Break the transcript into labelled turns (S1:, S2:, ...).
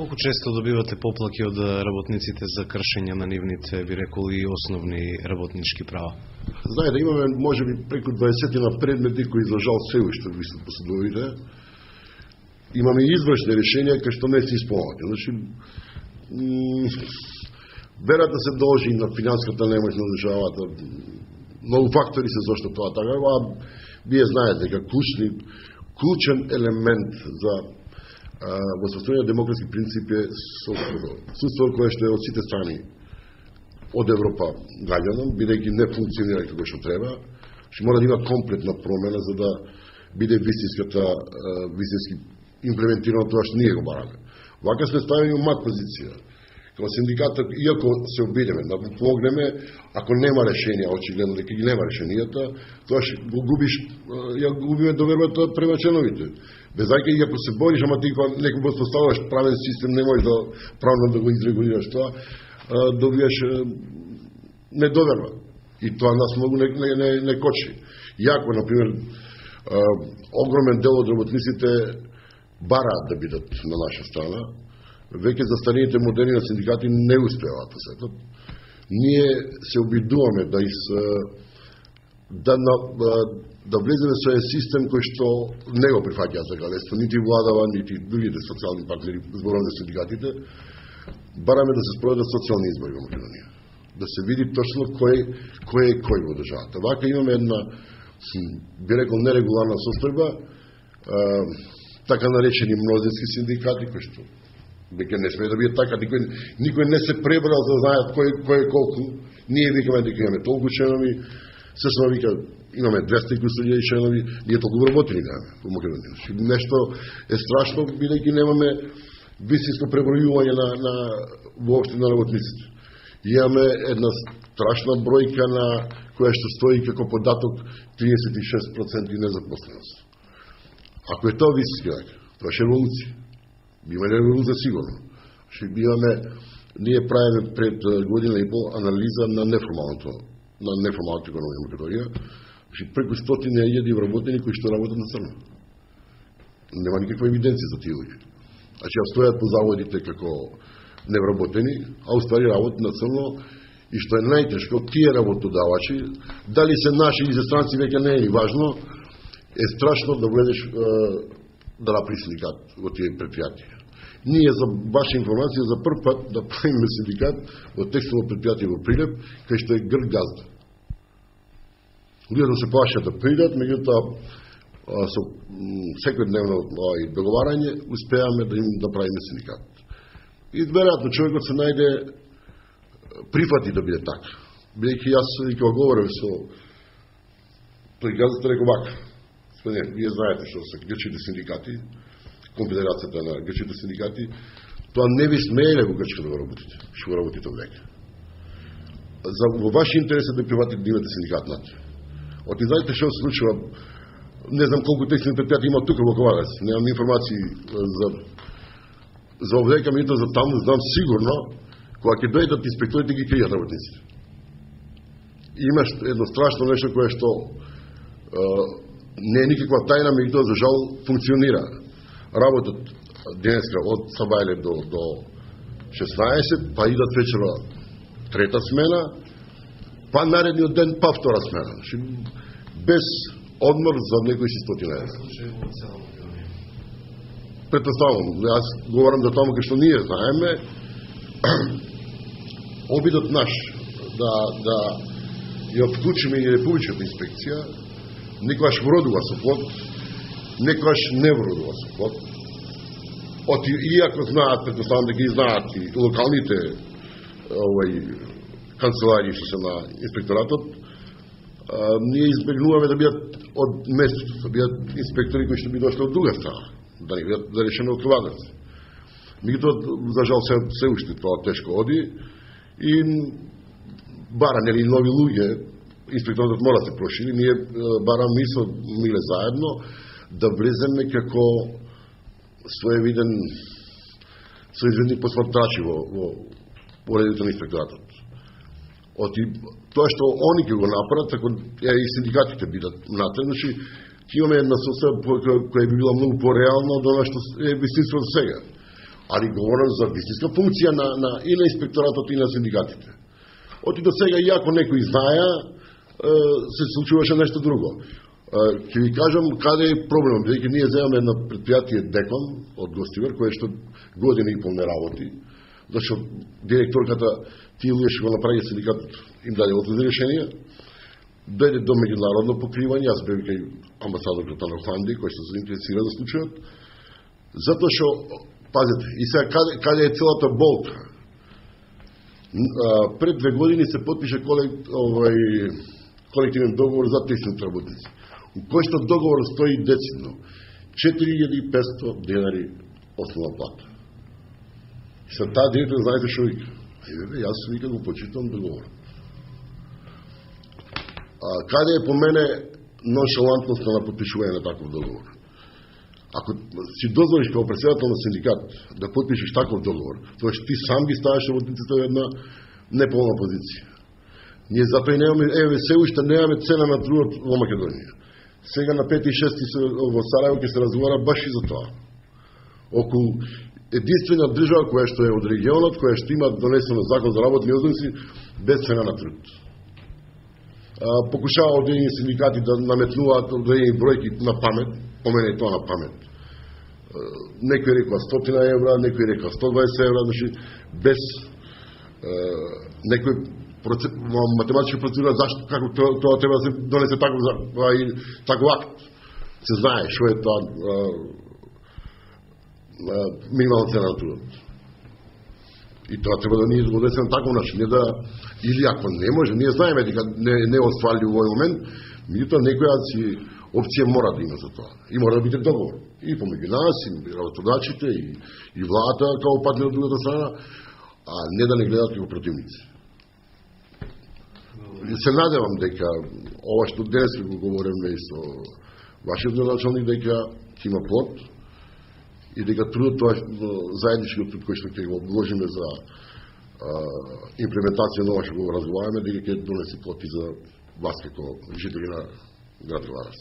S1: Колку често добивате поплаки од работниците за кршење на нивните, би рекол, и основни работнички права?
S2: Знаете, имаме можеби преку 20 на предмети кои за жал се уште висат по судовите. Имаме извршни решенија кои што не се исполнуваат. Значи, веројатно се должи на финансиската немоќ на државата. Многу фактори се зашто тоа така, а вие знаете дека клучен елемент за во состојање демократски принцип е судство кое што е од сите страни од Европа гаѓано, бидејќи не функционира како што треба, што мора да има комплетна промена за да биде вистински имплементирано тоа што ние го бараме. Вака сме ставени у мат позиција. Како синдикатот, иако се обидеме да помогнеме, ако нема решение, очигледно дека ги нема решенијата, тоа што го губиш, ја губиме довербата према членовите. Безајка, иако се бориш, ама ти кога некој го поставаш правен систем, не можеш да правно да го изрегулираш тоа, добиеш недоверба. И тоа нас многу не кочи. Иако, например, огромен дел од работниците бараат да бидат на наша страна, веќе застарените модели на синдикати не успеваат да сетат. Ние се обидуваме да влеземе со еден систем кој што не го прифаќаат за галество, нити владава, нити другите социјални партнери, зборам за синдикатите, бараме да се спроведат социјални избори во Македонија. Да се види точно кој е кој во државата. Вака имаме една, би рекол, нерегуларна состојба, така наречени мнозински синдикати, кои што дека не сме да биде така, никој не се пребрал за да знаат кој е колку. Ние викаме дека имаме толку членови, сешно вика имаме 200 и членови, ние толку работени да имаме во Македонија. Нешто е страшно, бидејќи немаме вистинско пребројување на воопшто на работниците. Имаме една страшна бројка на која што стои како податок 36% незапосленост. Ако е тоа вистински, тоа е револуција. Има револуција сигурно. Ние правиме пред година и пол анализа на неформалната економија на Македонија. Преку 100.000 вработени кои што работат на црно. Нема никаква евиденција за тие луѓе. Значи, стојат по заводите како невработени, а уствари работат на црно, и што е најтешко, тие работодавачи, дали се наши или за странци, веќе не е важно, е страшно да влезеш да направи синдикат во тие предпријатија. Ние, за ваша информација, за прв пат да правиме синдикат во текстилно предпријатие во Прилеп, кај што е грд газда. Луѓето се плашат да придат, меѓутоа со секојдневно договарање успеаме да им правиме синдикат. И веројатно човекот се најде прифати да биде така. Бидејќи јас и кога говорев со тој газдата рекол вака. Вие знаете што се грчите синдикати, конфедерацијата на грчите синдикати, тоа не ви смееле во Грчка да го работите. Што го работите веќе. Во ваш интерес е да прифатите да имате синдикат нати. Оти знаете што се случува, не знам колку текстилни предпријатија има тука во Коварац, немам информации за овдека, меѓутоа за таму знам сигурно, кога ќе дојдат инспекторите ги кријат работниците. Има едно страшно нешто кое што не е никаква тајна, меѓутоа за жал функционира. Работат денеска од сабајле до 16, па идат вечера трета смена, па наредниот ден па втора смена. Без одмор за некои 600 евра. Претпоставам, јас говорам за тоа кај што ние знаеме, обидот наш да ја вклучиме и републичката инспекција, некојаш вродува со плод, некојаш не вродува со плод. Иако знаат, претпоставам дека ги знаат и локалните канцеларии што се на инспекторатот, ние избегнуваме да бидат од местото, да бидат инспектори кои што би дошли од друга страна, да не бидат да решеме од Ковадац. Меѓутоа, за жал се уште тоа тешко оди и бара нели нови луѓе, инспекторатот мора да се прошири, ние бараме и со Миле заедно да влеземе како соизведни посматрачи во уредите на инспекторатот. Тоа што они ќе го направат, ако и синдикатите бидат натре, ќе имаме една состојба која би била многу пореална од она што е вистинството сега. али говорам за вистинска функција и на инспекторатот и на синдикатите. Оти до сега, иако некои знаеа, се случуваше нешто друго. Ќе ви кажам каде е проблемот, бидејќи ние земаме на предпријатие Декон од Гостивар, кое што година и пол не работи, зашто директорката тие луѓе што го направи синдикатот им даде отказни решенија, дојде до меѓународно покривање, јас бев кај амбасадорката на Холандија, кој се заинтересира за случајот, затоа што, пазете, и сега каде е целата болка? Пред 2 години се потпише колективен договор за текстилните работници, у кој што договор стои децидно 4500 денари основна плата. И са таа директор, знаете што вика? Јас вика го почитам договор. Каде е по мене ноншалантноста на подпишување на таков договор? Ако си дозволиш како председател на синдикат да подпишеш таков договор, тоа што ти сам ги ставаш работниците во една неполна позиција. Ние затоа и немаме, се уште немаме цена на трудот во Македонија. Сега на 5 и 6 во Сараево ќе се разговара баш и за тоа. Околу единствена држава која што е од регионот, која што има донесено закон за работни односи без цена на труд. Покушава одредени синдикати да наметнуваат одредени бројки на памет, помене тоа на памет. Некој рекоа 100 евра, некој рекоа 120 евра, значи без некој математичка процедура зашто како тоа треба да се донесе таков акт. Се знае што е тоа минимална цена на трудот. И тоа треба да ние го донесеме на таков начин, не да или ако не може, ние знаеме дека не е остварливо во овој момент, меѓутоа некоја опција мора да има за тоа. И мора да биде договор. И помеѓу нас, и работодачите, и владата како партнер од другата страна, а не да не гледат како противници. Се надевам дека ова што денес го говориме со вашиот началник дека ќе има плод и дека трудот тоа заедничкиот труд кој што ќе го вложиме за имплементација на ова што го разговараме, дека ќе донесе плод и за вас како жители на град Варас.